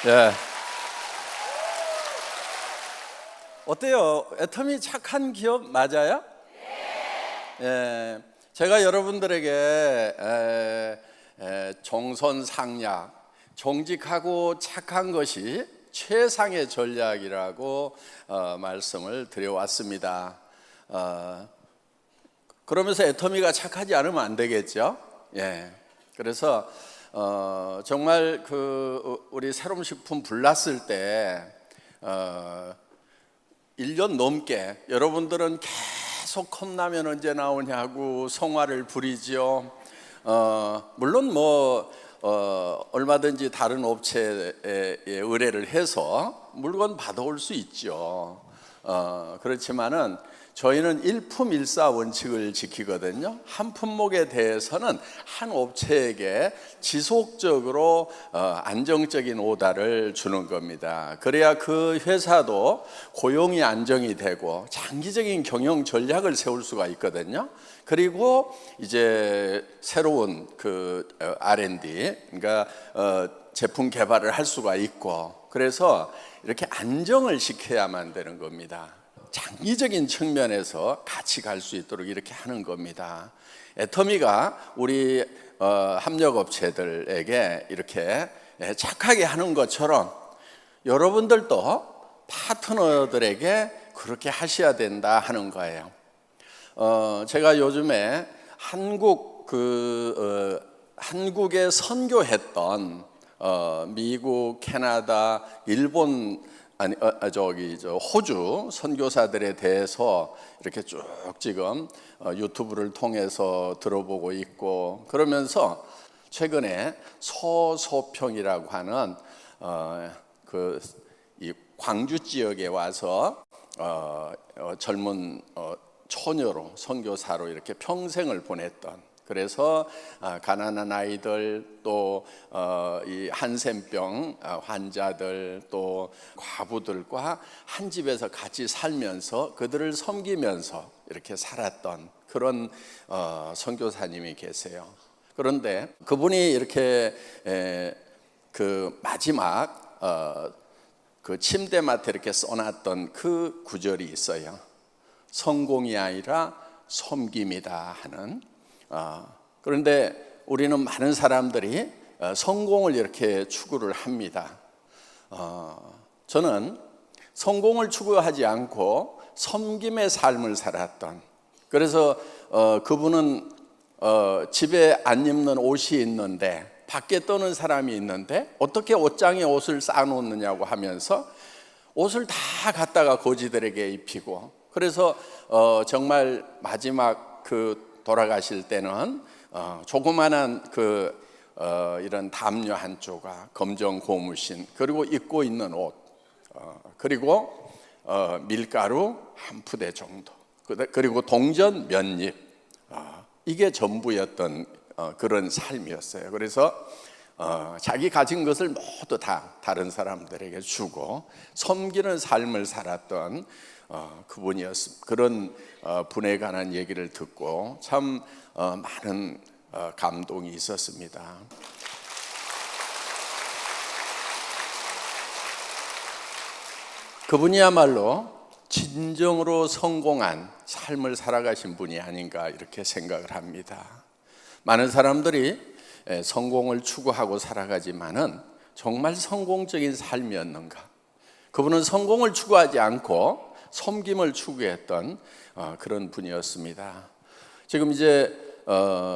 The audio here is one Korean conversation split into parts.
예. 어때요? 애터미 착한 기업 맞아요? 예. 제가 여러분들에게 정선상략, 정직하고 착한 것이 최상의 전략이라고 말씀을 드려왔습니다. 그러면서 애터미가 착하지 않으면 안 되겠죠? 예. 그래서 정말 우리 새롬식품 불났을 때 1년 넘게 여러분들은 계속 컵라면 언제 나오냐고 성화를 부리죠. 물론 얼마든지 다른 업체에 의뢰를 해서 물건 받아올 수 있죠. 그렇지만은 저희는 일품일사 원칙을 지키거든요. 한 품목에 대해서는 한 업체에게 지속적으로 안정적인 오다를 주는 겁니다. 그래야 그 회사도 고용이 안정이 되고 장기적인 경영 전략을 세울 수가 있거든요. 그리고 이제 새로운 R&D, 그러니까 제품 개발을 할 수가 있고, 그래서 이렇게 안정을 시켜야만 되는 겁니다. 장기적인 측면에서 같이 갈 수 있도록 이렇게 하는 겁니다. 애터미가 우리 협력업체들에게 이렇게 착하게 하는 것처럼 여러분들도 파트너들에게 그렇게 하셔야 된다 하는 거예요. 제가 요즘에 한국에 선교했던 미국, 캐나다, 일본, 호주 선교사들에 대해서 이렇게 쭉 지금 유튜브를 통해서 들어보고 있고, 그러면서 최근에 서소평이라고 하는 이 광주 지역에 와서 젊은 처녀로 선교사로 이렇게 평생을 보냈던, 그래서 가난한 아이들, 또 이 한센병 환자들, 또 과부들과 한 집에서 같이 살면서 그들을 섬기면서 이렇게 살았던 그런 선교사님이 계세요. 그런데 그분이 이렇게 마지막 침대맡에 이렇게 써놨던 그 구절이 있어요. 성공이 아니라 섬김이다 하는. 그런데 우리는 많은 사람들이 성공을 이렇게 추구를 합니다. 저는 성공을 추구하지 않고 섬김의 삶을 살았던, 그래서 그분은 집에 안 입는 옷이 있는데 밖에 떠는 사람이 있는데 어떻게 옷장에 옷을 쌓아놓느냐고 하면서 옷을 다 갖다가 고지들에게 입히고, 그래서 정말 마지막 돌아가실 때는 조그만한 이런 담요 한 조각, 검정 고무신, 그리고 입고 있는 옷, 그리고 밀가루 한 푸대 정도, 그리고 동전 몇 입, 이게 전부였던 그런 삶이었어요. 그래서 자기 가진 것을 모두 다 다른 사람들에게 주고 섬기는 삶을 살았던 그분이었습니다. 그런 분에 관한 얘기를 듣고 참 많은 감동이 있었습니다. 그분이야말로 진정으로 성공한 삶을 살아가신 분이 아닌가 이렇게 생각을 합니다. 많은 사람들이 성공을 추구하고 살아가지만은 정말 성공적인 삶이었는가? 그분은 성공을 추구하지 않고 섬김을 추구했던 그런 분이었습니다. 지금 이제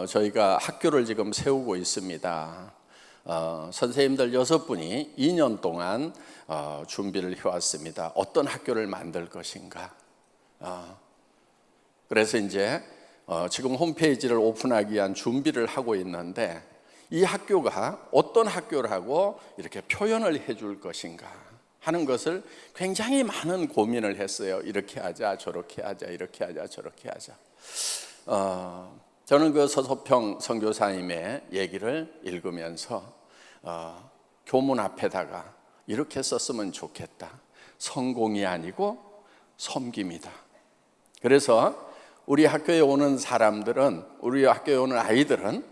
저희가 학교를 지금 세우고 있습니다. 선생님들 6분이 2년 동안 준비를 해왔습니다. 어떤 학교를 만들 것인가. 그래서 이제 지금 홈페이지를 오픈하기 위한 준비를 하고 있는데, 이 학교가 어떤 학교라고 이렇게 표현을 해줄 것인가 하는 것을 굉장히 많은 고민을 했어요. 이렇게 하자, 저렇게 하자, 이렇게 하자, 저렇게 하자. 저는 그 서소평 선교사님의 얘기를 읽으면서 교문 앞에다가 이렇게 썼으면 좋겠다. 성공이 아니고 섬김이다. 그래서 우리 학교에 오는 사람들은, 우리 학교에 오는 아이들은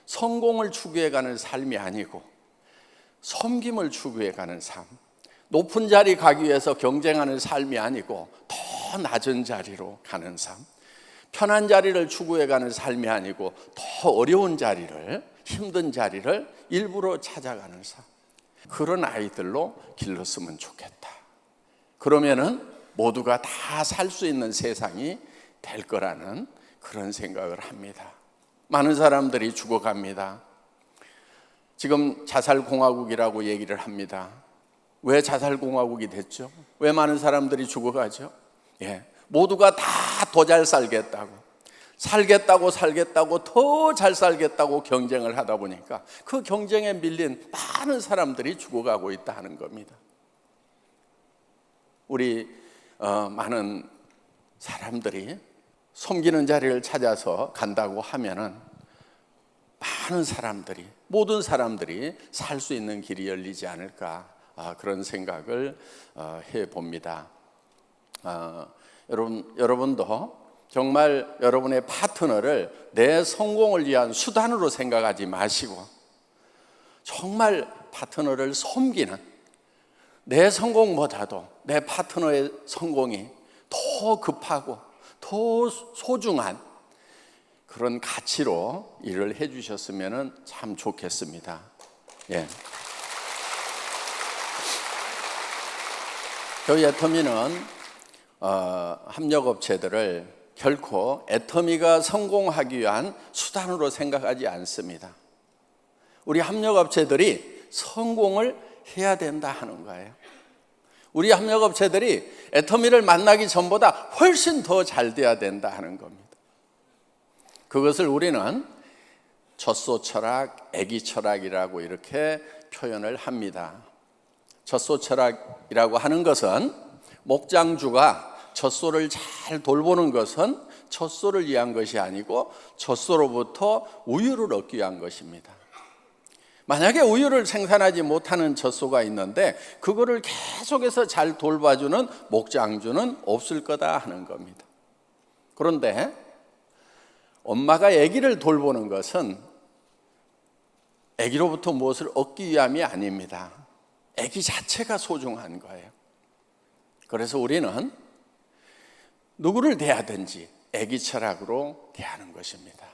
성공을 추구해가는 삶이 아니고 섬김을 추구해가는 삶, 높은 자리 가기 위해서 경쟁하는 삶이 아니고 더 낮은 자리로 가는 삶, 편한 자리를 추구해가는 삶이 아니고 더 어려운 자리를, 힘든 자리를 일부러 찾아가는 삶, 그런 아이들로 길렀으면 좋겠다. 그러면은 모두가 다 살 수 있는 세상이 될 거라는 그런 생각을 합니다. 많은 사람들이 죽어갑니다. 지금 자살공화국이라고 얘기를 합니다. 왜 자살공화국이 됐죠? 왜 많은 사람들이 죽어가죠? 모두가 다 더 잘 살겠다고 더 잘 살겠다고 경쟁을 하다 보니까 그 경쟁에 밀린 많은 사람들이 죽어가고 있다는 겁니다. 우리 많은 사람들이 섬기는 자리를 찾아서 간다고 하면은 많은 사람들이, 모든 사람들이 살 수 있는 길이 열리지 않을까, 그런 생각을 해봅니다. 여러분도 정말 여러분의 파트너를 내 성공을 위한 수단으로 생각하지 마시고 정말 파트너를 섬기는, 내 성공보다도 내 파트너의 성공이 더 급하고 더 소중한 그런 가치로 일을 해주셨으면 참 좋겠습니다. 저희 애터미는 협력업체들을 결코 애터미가 성공하기 위한 수단으로 생각하지 않습니다. 우리 협력업체들이 성공을 해야 된다 하는 거예요. 우리 협력업체들이 애터미를 만나기 전보다 훨씬 더 잘 돼야 된다 하는 겁니다. 그것을 우리는 젖소 철학, 애기 철학이라고 이렇게 표현을 합니다. 젖소 철학이라고 하는 것은 목장주가 젖소를 잘 돌보는 것은 젖소를 위한 것이 아니고 젖소로부터 우유를 얻기 위한 것입니다. 만약에 우유를 생산하지 못하는 젖소가 있는데 그거를 계속해서 잘 돌봐주는 목장주는 없을 거다 하는 겁니다. 그런데 엄마가 아기를 돌보는 것은 아기로부터 무엇을 얻기 위함이 아닙니다. 아기 자체가 소중한 거예요. 그래서 우리는 누구를 대하든지 아기 철학으로 대하는 것입니다.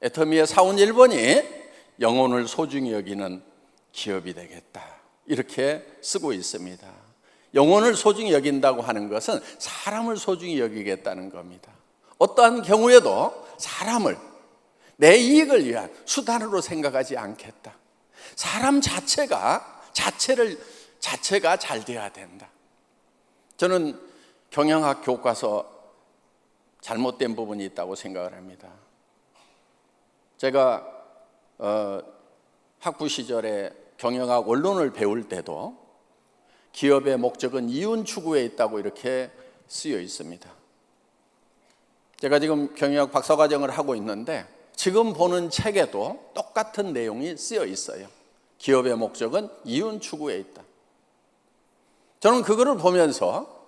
애터미의 사원 1번이 영혼을 소중히 여기는 기업이 되겠다, 이렇게 쓰고 있습니다. 영혼을 소중히 여긴다고 하는 것은 사람을 소중히 여기겠다는 겁니다. 어떠한 경우에도 사람을 내 이익을 위한 수단으로 생각하지 않겠다. 사람 자체가 잘 돼야 된다. 저는 경영학 교과서 잘못된 부분이 있다고 생각을 합니다. 제가 학부 시절에 경영학 원론을 배울 때도 기업의 목적은 이윤 추구에 있다고 이렇게 쓰여 있습니다. 제가 지금 경영학 박사과정을 하고 있는데 지금 보는 책에도 똑같은 내용이 쓰여 있어요. 기업의 목적은 이윤 추구에 있다. 저는 그거를 보면서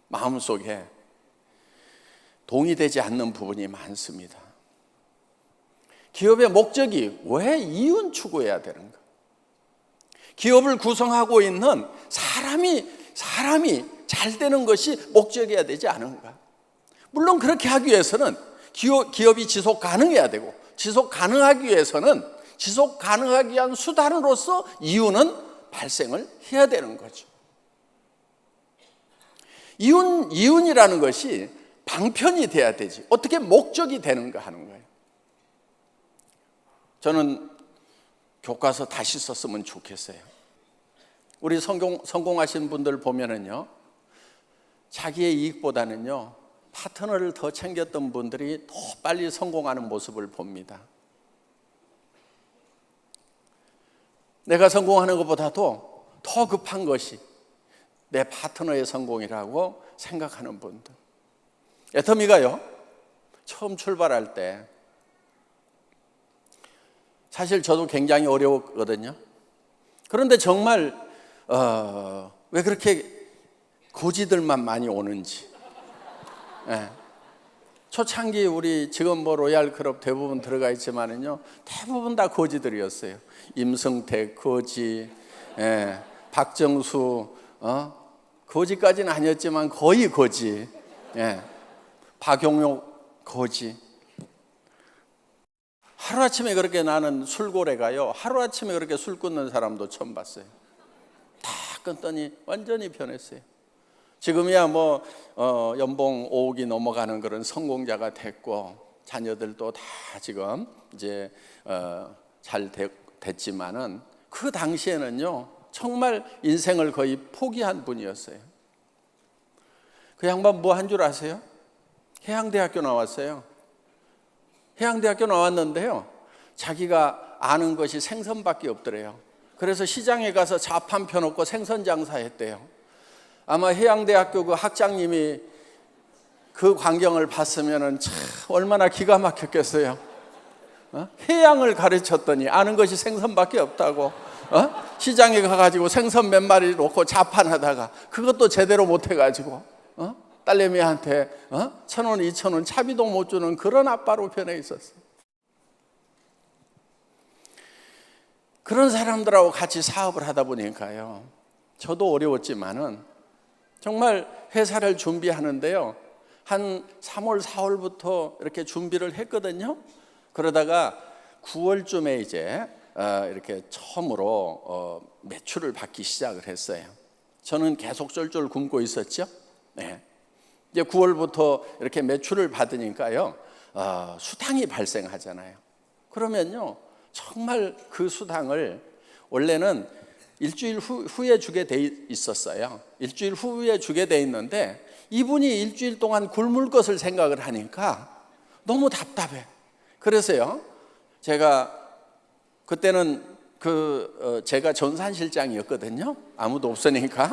마음속에 동의되지 않는 부분이 많습니다. 기업의 목적이 왜 이윤 추구해야 되는가? 기업을 구성하고 있는 사람이 잘 되는 것이 목적이어야 되지 않은가? 물론 그렇게 하기 위해서는 기업이 지속 가능해야 되고, 지속 가능하기 위해서는 지속 가능하기 위한 수단으로서 이윤은 발생을 해야 되는 거죠. 이윤이라는 것이 방편이 돼야 되지 어떻게 목적이 되는가 하는 거예요. 저는 교과서 다시 썼으면 좋겠어요. 우리 성공하신 분들 보면은요, 자기의 이익보다는요 파트너를 더 챙겼던 분들이 더 빨리 성공하는 모습을 봅니다. 내가 성공하는 것보다도 더 급한 것이 내 파트너의 성공이라고 생각하는 분들. 애터미가요, 처음 출발할 때 사실 저도 굉장히 어려웠거든요. 그런데 정말 왜 그렇게 고지들만 많이 오는지. 초창기 우리 지금 로얄 클럽 대부분 들어가 있지만은요, 대부분 다 거지들이었어요. 임승택 거지, 예, 박정수, 거지까지는 아니었지만 거의 거지. 예, 박용옥 거지. 하루아침에 그렇게 나는 술고래가요, 하루아침에 그렇게 술 끊는 사람도 처음 봤어요. 다 끊더니 완전히 변했어요. 지금이야 뭐 연봉 5억이 넘어가는 그런 성공자가 됐고, 자녀들도 다 지금 이제 잘 됐지만은, 그 당시에는요 정말 인생을 거의 포기한 분이었어요. 그 양반 뭐 한 줄 아세요? 해양대학교 나왔어요. 해양대학교 나왔는데요, 자기가 아는 것이 생선밖에 없더래요. 그래서 시장에 가서 자판 펴놓고 생선 장사했대요. 아마 해양대학교 그 학장님이 그 광경을 봤으면은 참 얼마나 기가 막혔겠어요. 해양을 가르쳤더니 아는 것이 생선밖에 없다고. 시장에 가가지고 생선 몇 마리 놓고 자판하다가 그것도 제대로 못해가지고 딸내미한테 1,000원, 2,000원 차비도 못 주는 그런 아빠로 변해 있었어요. 그런 사람들하고 같이 사업을 하다 보니까요, 저도 어려웠지만은 정말 회사를 준비하는데요, 한 3월, 4월부터 이렇게 준비를 했거든요. 그러다가 9월쯤에 이제 이렇게 처음으로 매출을 받기 시작을 했어요. 저는 계속 쫄쫄 굶고 있었죠. 네. 이제 9월부터 이렇게 매출을 받으니까요, 수당이 발생하잖아요. 그러면요, 정말 그 수당을 원래는 일주일 후에 주게 돼 있었어요. 일주일 후에 주게 돼 있는데, 이분이 일주일 동안 굶을 것을 생각을 하니까 너무 답답해. 그래서요, 제가 그때는 제가 전산실장이었거든요. 아무도 없으니까.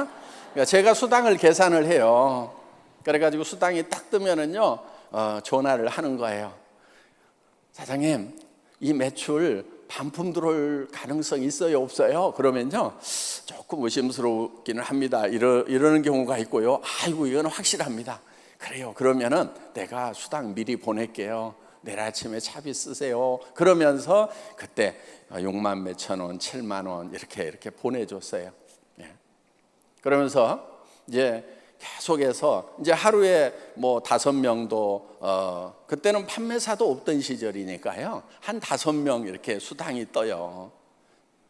그러니까 제가 수당을 계산을 해요. 그래가지고 수당이 딱 뜨면은요, 전화를 하는 거예요. 사장님, 이 매출 반품 들어올 가능성 있어요, 없어요? 그러면요, 조금 의심스럽기는 합니다. 이러는 경우가 있고요. 아이고, 이건 확실합니다. 그래요. 그러면은 내가 수당 미리 보낼게요. 내일 아침에 차비 쓰세요. 그러면서 그때 6만 몇천 원, 7만 원 이렇게 보내줬어요. 예. 그러면서 이제 계속해서 이제 하루에 뭐 5명도 그때는 판매사도 없던 시절이니까요, 한 5명 이렇게 수당이 떠요.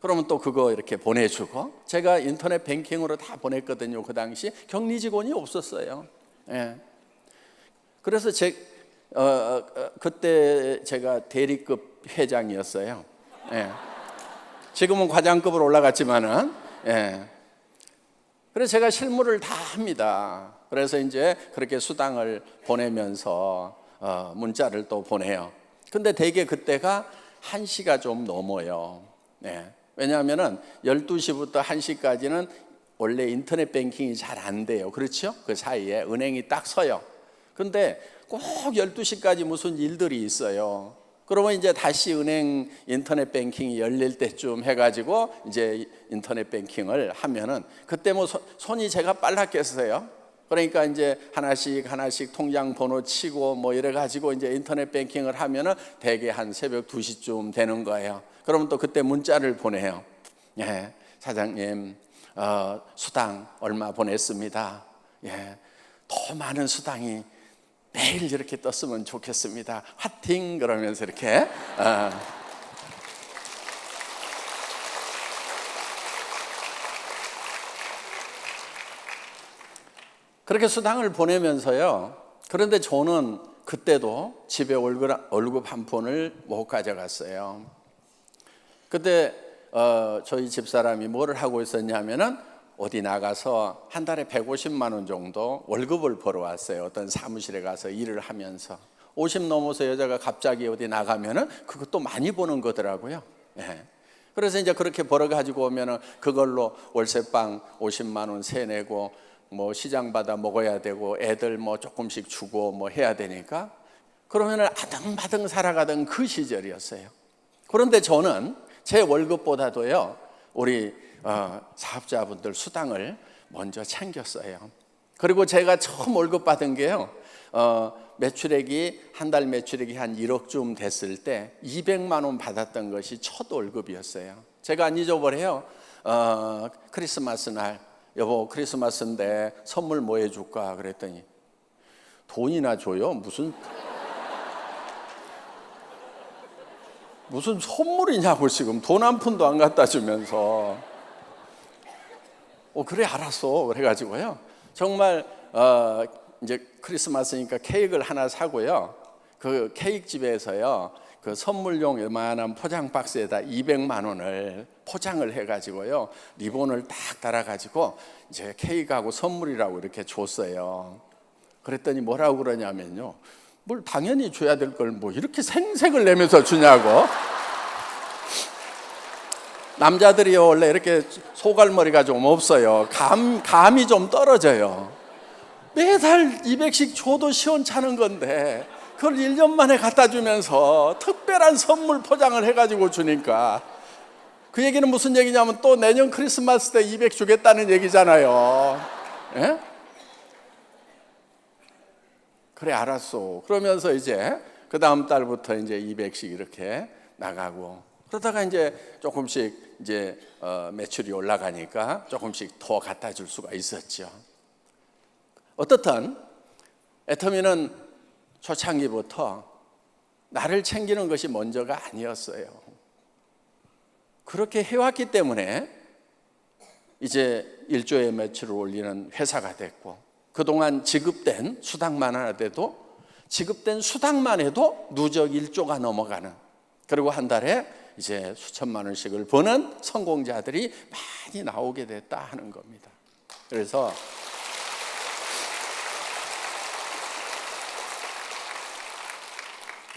그러면 또 그거 이렇게 보내주고, 제가 인터넷 뱅킹으로 다 보냈거든요. 그 당시 격리 직원이 없었어요. 예. 그래서 그때 제가 대리급 회장이었어요. 예. 지금은 과장급으로 올라갔지만은, 예. 그래서 제가 실무를 다 합니다. 그래서 이제 그렇게 수당을 보내면서 문자를 또 보내요. 근데 대개 그때가 1시가 좀 넘어요. 네. 왜냐하면은 12시부터 1시까지는 원래 인터넷 뱅킹이 잘 안 돼요. 그렇죠? 그 사이에 은행이 딱 서요. 근데 꼭 12시까지 무슨 일들이 있어요. 그러면 이제 다시 은행 인터넷 뱅킹이 열릴 때쯤 해가지고 이제 인터넷 뱅킹을 하면은, 그때 뭐 손이 제가 빨랐겠어요. 그러니까 이제 하나씩 통장 번호 치고 뭐 이래가지고 이제 인터넷 뱅킹을 하면은 대개 한 새벽 2시쯤 되는 거예요. 그러면 또 그때 문자를 보내요. 예, 사장님, 수당 얼마 보냈습니다. 예, 더 많은 수당이 매일 이렇게 떴으면 좋겠습니다. 화팅! 그러면서 이렇게 그렇게 수당을 보내면서요. 그런데 저는 그때도 집에 월급 한 푼을 못 가져갔어요. 그때 저희 집사람이 뭐를 하고 있었냐면은, 어디 나가서 한 달에 150만 원 정도 월급을 벌어왔어요. 어떤 사무실에 가서 일을 하면서. 50 넘어서 여자가 갑자기 어디 나가면은 그것도 많이 버는 거더라고요. 예. 그래서 이제 그렇게 벌어가지고 오면은 그걸로 월세방 50만 원 세내고, 뭐 시장 받아 먹어야 되고, 애들 뭐 조금씩 주고 뭐 해야 되니까, 그러면은 아등바등 살아가던 그 시절이었어요. 그런데 저는 제 월급보다도요, 우리 사업자분들 수당을 먼저 챙겼어요. 그리고 제가 처음 월급 받은 게요, 매출액이 한 달 매출액이 한 1억쯤 됐을 때 200만 원 받았던 것이 첫 월급이었어요. 제가 안 잊어버려요. 크리스마스 날 여보 크리스마스인데 선물 뭐 해줄까 그랬더니 돈이나 줘요? 무슨 선물이냐고 지금 돈 한 푼도 안 갖다 주면서 그래 알았어 그래가지고요 정말 이제 크리스마스니까 케이크를 하나 사고요 그 케이크 집에서요 그 선물용 요만한 포장 박스에다 200만 원을 포장을 해가지고요 리본을 딱 달아가지고 이제 케이크하고 선물이라고 이렇게 줬어요. 그랬더니 뭐라고 그러냐면요 뭘 당연히 줘야 될 걸 뭐 이렇게 생색을 내면서 주냐고. 남자들이요 원래 이렇게 소갈머리가 좀 없어요. 감이 좀 떨어져요. 매달 200씩 줘도 시원찮은 건데 그걸 1년 만에 갖다 주면서 특별한 선물 포장을 해가지고 주니까 그 얘기는 무슨 얘기냐면 또 내년 크리스마스 때 200 주겠다는 얘기잖아요. 예? 그래 알았어. 그러면서 이제 그 다음 달부터 이제 200씩 이렇게 나가고 그러다가 이제 조금씩 이제 매출이 올라가니까 조금씩 더 갖다 줄 수가 있었죠. 어떻든 애터미는 초창기부터 나를 챙기는 것이 먼저가 아니었어요. 그렇게 해왔기 때문에 이제 1조의 매출을 올리는 회사가 됐고 그동안 지급된 수당만 해도 누적 1조가 넘어가는 그리고 한 달에 이제 수천만 원씩을 버는 성공자들이 많이 나오게 됐다 하는 겁니다. 그래서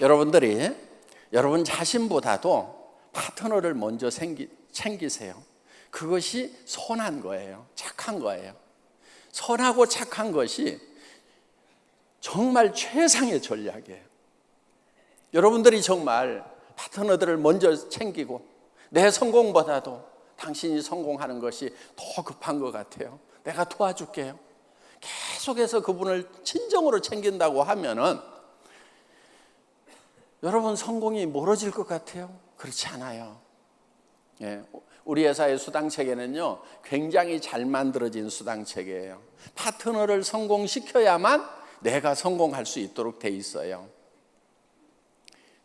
여러분들이 여러분 자신보다도 파트너를 먼저 챙기세요. 그것이 선한 거예요. 착한 거예요. 선하고 착한 것이 정말 최상의 전략이에요. 여러분들이 정말 파트너들을 먼저 챙기고 내 성공보다도 당신이 성공하는 것이 더 급한 것 같아요. 내가 도와줄게요. 계속해서 그분을 친정으로 챙긴다고 하면은 여러분 성공이 멀어질 것 같아요? 그렇지 않아요. 예, 우리 회사의 수당체계는요 굉장히 잘 만들어진 수당체계예요. 파트너를 성공시켜야만 내가 성공할 수 있도록 돼 있어요.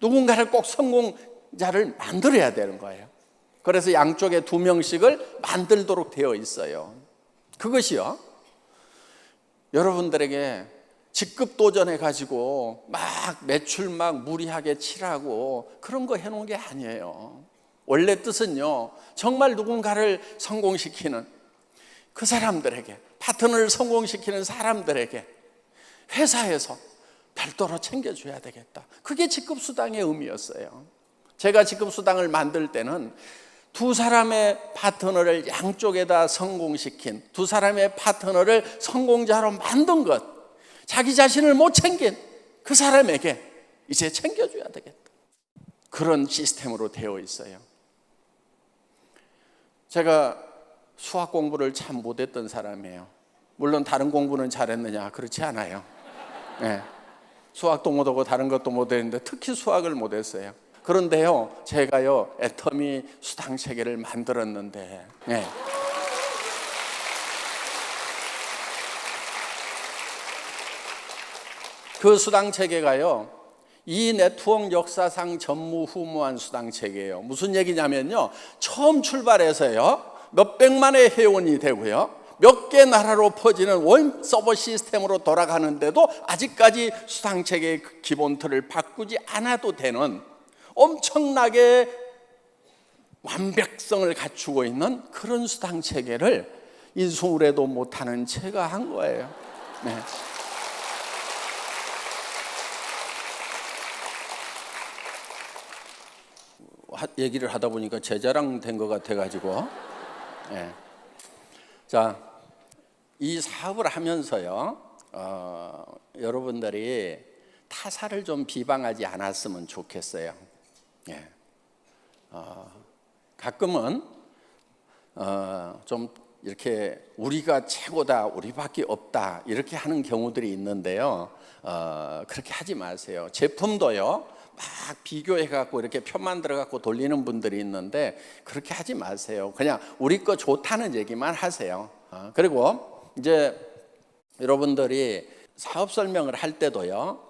누군가를 꼭 성공자를 만들어야 되는 거예요. 그래서 양쪽에 2명씩을 만들도록 되어 있어요. 그것이요 여러분들에게 직급 도전해가지고 막 매출 막 무리하게 칠하고 그런 거 해놓은 게 아니에요. 원래 뜻은요 정말 누군가를 성공시키는 그 사람들에게 파트너를 성공시키는 사람들에게 회사에서 별도로 챙겨줘야 되겠다. 그게 직급수당의 의미였어요. 제가 직급수당을 만들 때는 2사람의 파트너를 양쪽에다 성공시킨 2사람의 파트너를 성공자로 만든 것 자기 자신을 못 챙긴 그 사람에게 이제 챙겨줘야 되겠다. 그런 시스템으로 되어 있어요. 제가 수학 공부를 참 못했던 사람이에요. 물론 다른 공부는 잘했느냐 그렇지 않아요. 네. 수학도 못하고 다른 것도 못했는데 특히 수학을 못했어요. 그런데요 제가요 애터미 수당체계를 만들었는데 네. 그 수당체계가요 이 네트워크 역사상 전무후무한 수당체계예요. 무슨 얘기냐면요 처음 출발해서요 몇백만의 회원이 되고요 몇 개 나라로 퍼지는 원 서버 시스템으로 돌아가는데도 아직까지 수당체계의 기본 틀을 바꾸지 않아도 되는 엄청나게 완벽성을 갖추고 있는 그런 수당체계를 인수무례도 못하는 제가 한 거예요. 네. 얘기를 하다 보니까 제 자랑 된 것 같아가지고 네. 자, 이 사업을 하면서요 여러분들이 타사를 좀 비방하지 않았으면 좋겠어요. 예. 가끔은 좀 이렇게 우리가 최고다, 우리밖에 없다 이렇게 하는 경우들이 있는데요 그렇게 하지 마세요. 제품도요 막 비교해 갖고 이렇게 표 만들어 갖고 돌리는 분들이 있는데 그렇게 하지 마세요. 그냥 우리 거 좋다는 얘기만 하세요. 그리고 이제 여러분들이 사업 설명을 할 때도요,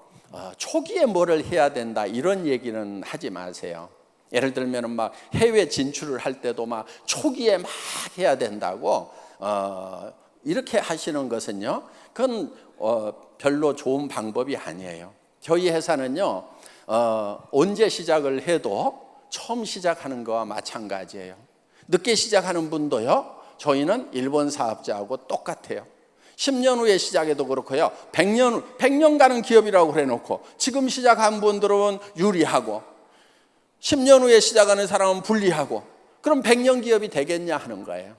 초기에 뭐를 해야 된다 이런 얘기는 하지 마세요. 예를 들면 막 해외 진출을 할 때도 막 초기에 막 해야 된다고 이렇게 하시는 것은요, 그건 별로 좋은 방법이 아니에요. 저희 회사는요, 언제 시작을 해도 처음 시작하는 거와 마찬가지예요. 늦게 시작하는 분도요, 저희는 일본 사업자하고 똑같아요. 10년 후에 시작해도 그렇고요, 100년 가는 기업이라고 그래놓고 지금 시작한 분들은 유리하고 10년 후에 시작하는 사람은 불리하고, 그럼 100년 기업이 되겠냐 하는 거예요.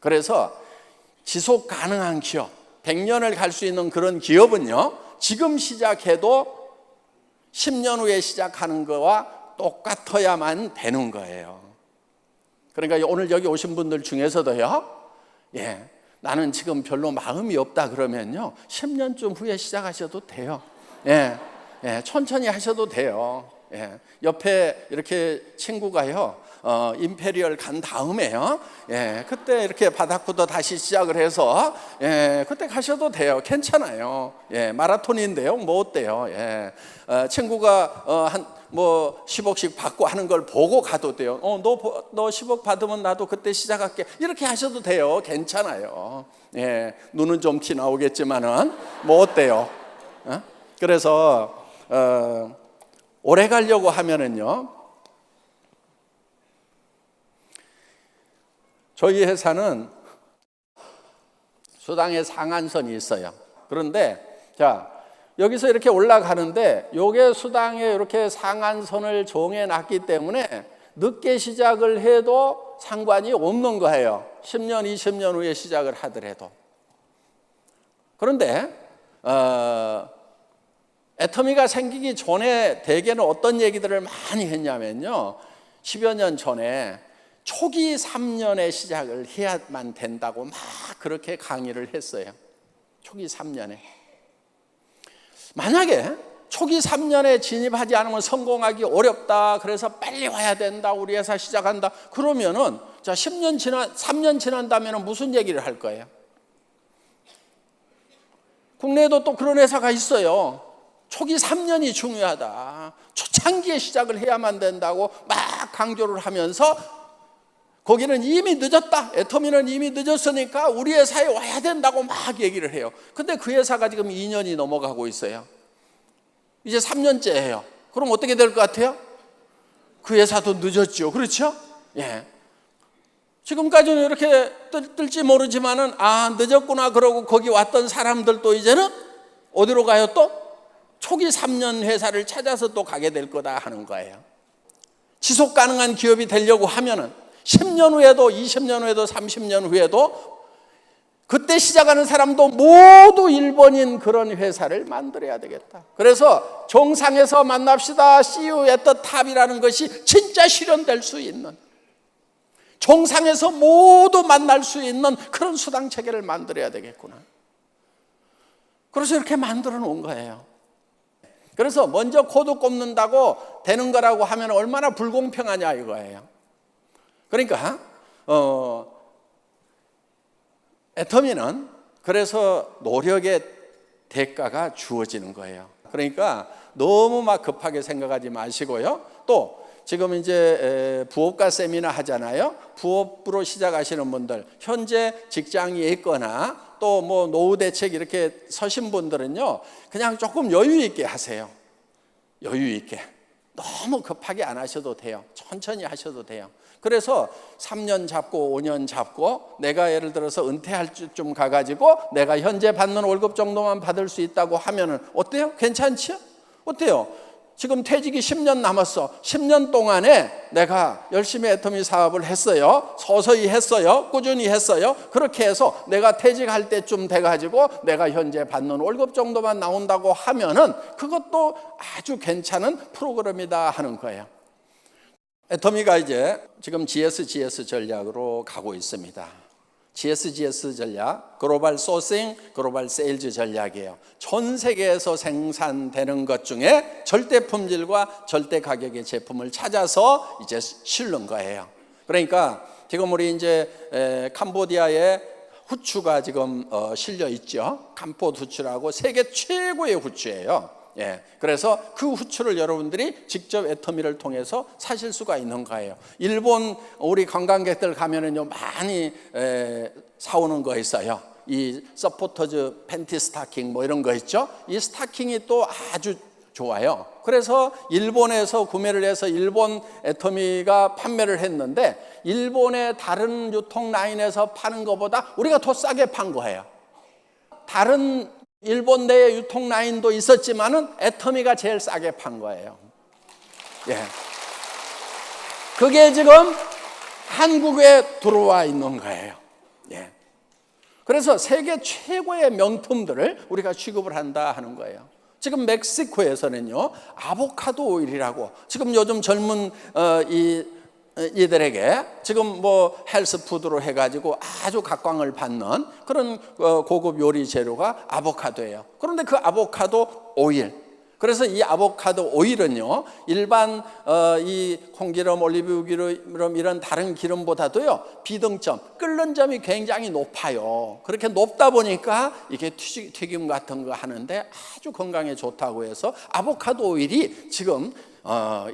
그래서 지속 가능한 기업, 100년을 갈 수 있는 그런 기업은요, 지금 시작해도 10년 후에 시작하는 거와 똑같아야만 되는 거예요. 그러니까 오늘 여기 오신 분들 중에서도요, 나는 지금 별로 마음이 없다 그러면요, 10년쯤 후에 시작하셔도 돼요. 천천히 하셔도 돼요. 옆에 이렇게 친구가요, 임페리얼 간 다음에요, 그때 이렇게 바닥부터 다시 시작을 해서 그때 가셔도 돼요. 괜찮아요. 마라톤인데요, 뭐 어때요? 친구가 한 뭐 10억씩 받고 하는 걸 보고 가도 돼요. 너 10억 받으면 나도 그때 시작할게. 이렇게 하셔도 돼요. 괜찮아요. 눈은 좀 티 나오겠지만은 뭐 어때요? 그래서 오래 가려고 하면은요, 저희 회사는 수당의 상한선이 있어요. 그런데 자, 여기서 이렇게 올라가는데 요게 수당에 이렇게 상한선을 정해놨기 때문에 늦게 시작을 해도 상관이 없는 거예요. 10년, 20년 후에 시작을 하더라도. 그런데 애터미가 생기기 전에 대개는 어떤 얘기들을 많이 했냐면요, 10여 년 전에 초기 3년에 시작을 해야만 된다고 막 그렇게 강의를 했어요. 초기 3년에. 만약에 초기 3년에 진입하지 않으면 성공하기 어렵다, 그래서 빨리 와야 된다, 우리 회사 시작한다, 그러면은 자 3년 지난다면 무슨 얘기를 할 거예요? 국내에도 또 그런 회사가 있어요. 초기 3년이 중요하다, 초창기에 시작을 해야만 된다고 막 강조를 하면서 거기는 이미 늦었다, 애터미는 이미 늦었으니까 우리 회사에 와야 된다고 막 얘기를 해요. 근데 그 회사가 지금 2년이 넘어가고 있어요. 이제 3년째예요. 그럼 어떻게 될 것 같아요? 그 회사도 늦었죠. 그렇죠? 지금까지는 이렇게 뜰지 모르지만은 늦었구나 그러고 거기 왔던 사람들도 이제는 어디로 가요? 또 초기 3년 회사를 찾아서 또 가게 될 거다 하는 거예요. 지속 가능한 기업이 되려고 하면은 10년 후에도 20년 후에도 30년 후에도 그때 시작하는 사람도 모두 일본인 그런 회사를 만들어야 되겠다. 그래서 정상에서 만납시다, See you at the top이라는 것이 진짜 실현될 수 있는, 정상에서 모두 만날 수 있는 그런 수당 체계를 만들어야 되겠구나. 그래서 이렇게 만들어 놓은 거예요. 그래서 먼저 코드 꼽는다고 되는 거라고 하면 얼마나 불공평하냐 이거예요. 그러니까 애터미는 그래서 노력의 대가가 주어지는 거예요. 그러니까 너무 막 급하게 생각하지 마시고요. 또 지금 이제 부업가 세미나 하잖아요. 부업으로 시작하시는 분들, 현재 직장이 있거나 또 뭐 노후 대책 이렇게 서신 분들은요, 그냥 조금 여유 있게 하세요. 여유 있게. 너무 급하게 안 하셔도 돼요. 천천히 하셔도 돼요. 그래서 3년 잡고 5년 잡고 내가 예를 들어서 은퇴할 쯤 가가지고 내가 현재 받는 월급 정도만 받을 수 있다고 하면은 어때요? 괜찮지요? 어때요? 지금 퇴직이 10년 남았어. 10년 동안에 내가 열심히 애터미 사업을 했어요. 서서히 했어요. 꾸준히 했어요. 그렇게 해서 내가 퇴직할 때쯤 돼가지고 내가 현재 받는 월급 정도만 나온다고 하면은 그것도 아주 괜찮은 프로그램이다 하는 거예요. 애터미가 이제 지금 GS 전략으로 가고 있습니다. GSGS 전략, 글로벌 소싱, 글로벌 세일즈 전략이에요. 전 세계에서 생산되는 것 중에 절대 품질과 절대 가격의 제품을 찾아서 이제 실는 거예요. 그러니까 지금 우리 이제 캄보디아에 후추가 지금 실려 있죠. 감포 후추라고 세계 최고의 후추예요. 예, 그래서 그 후추를 여러분들이 직접 애터미를 통해서 사실 수가 있는 거예요. 일본 우리 관광객들 가면은요 많이 사오는 거 있어요. 이 서포터즈 팬티 스타킹 뭐 이런 거 있죠. 이 스타킹이 또 아주 좋아요. 그래서 일본에서 구매를 해서 일본 애터미가 판매를 했는데 일본의 다른 유통 라인에서 파는 것보다 우리가 더 싸게 판 거예요. 다른 일본 내에 유통 라인도 있었지만은 애터미가 제일 싸게 판 거예요. 예. 그게 지금 한국에 들어와 있는 거예요. 예. 그래서 세계 최고의 명품들을 우리가 취급을 한다 하는 거예요. 지금 멕시코에서는요 아보카도 오일이라고 지금 요즘 젊은 이들에게 지금 뭐 헬스푸드로 해가지고 아주 각광을 받는 그런 고급 요리 재료가 아보카도예요. 그런데 그 아보카도 오일, 그래서 이 아보카도 오일은요 일반 이 콩기름, 올리브 기름 이런 다른 기름보다도요 비등점, 끓는 점이 굉장히 높아요. 그렇게 높다 보니까 이게 튀김 같은 거 하는데 아주 건강에 좋다고 해서 아보카도 오일이 지금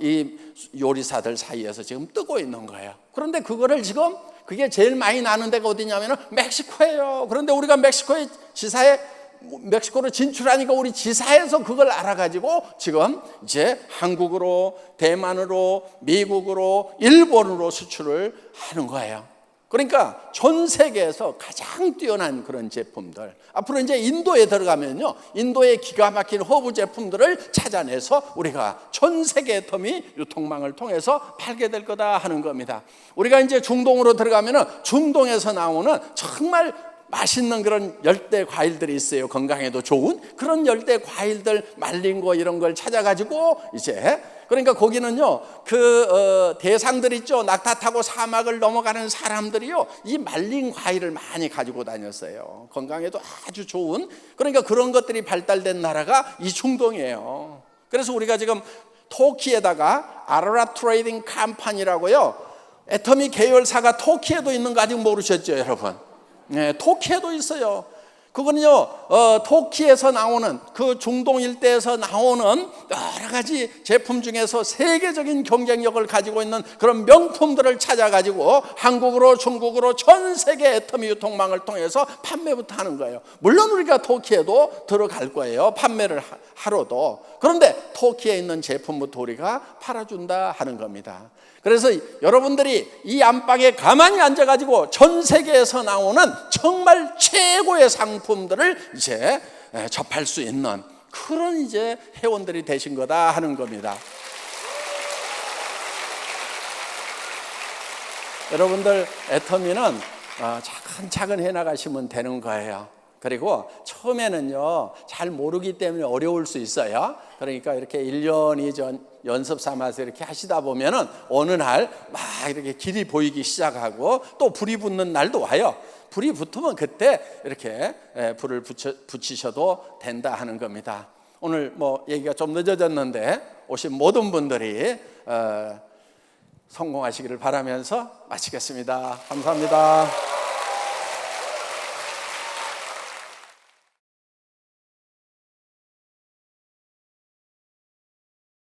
이 요리사들 사이에서 지금 뜨고 있는 거예요. 그런데 그거를 지금 그게 제일 많이 나는 데가 어디냐면은 멕시코예요. 그런데 우리가 멕시코의 지사에 멕시코로 진출하니까 우리 지사에서 그걸 알아가지고 지금 이제 한국으로, 대만으로, 미국으로, 일본으로 수출을 하는 거예요. 그러니까 전 세계에서 가장 뛰어난 그런 제품들, 앞으로 이제 인도에 들어가면요 인도의 기가 막힌 허브 제품들을 찾아내서 우리가 전 세계 애터미 유통망을 통해서 팔게 될 거다 하는 겁니다. 우리가 이제 중동으로 들어가면은 중동에서 나오는 정말 맛있는 그런 열대 과일들이 있어요. 건강에도 좋은 그런 열대 과일들, 말린 거 이런 걸 찾아가지고 이제 그러니까 거기는요 대상들 있죠. 낙타 타고 사막을 넘어가는 사람들이요 이 말린 과일을 많이 가지고 다녔어요. 건강에도 아주 좋은 그러니까 그런 것들이 발달된 나라가 이 중동이에요. 그래서 우리가 지금 터키에다가 아로라 트레이딩 컴퍼니라고요 애터미 계열사가 터키에도 있는 거 아직 모르셨죠 여러분? 네, 터키에도 있어요. 그거는요 터키에서 나오는 그 중동 일대에서 나오는 여러 가지 제품 중에서 세계적인 경쟁력을 가지고 있는 그런 명품들을 찾아가지고 한국으로, 중국으로 전 세계 애터미 유통망을 통해서 판매부터 하는 거예요. 물론 우리가 터키에도 들어갈 거예요. 판매를 하러도. 그런데 터키에 있는 제품부터 우리가 팔아준다 하는 겁니다. 그래서 여러분들이 이 안방에 가만히 앉아가지고 전 세계에서 나오는 정말 최고의 상품들을 이제 접할 수 있는 그런 이제 회원들이 되신 거다 하는 겁니다. 여러분들 애터미는 차근차근 해나가시면 되는 거예요. 그리고 처음에는요 잘 모르기 때문에 어려울 수 있어요. 그러니까 이렇게 1년, 2년 연습 삼아서 이렇게 하시다 보면은 어느 날 막 이렇게 길이 보이기 시작하고 또 불이 붙는 날도 와요. 불이 붙으면 그때 이렇게 불을 붙이셔도 된다 하는 겁니다. 오늘 뭐 얘기가 좀 늦어졌는데 오신 모든 분들이 성공하시기를 바라면서 마치겠습니다. 감사합니다.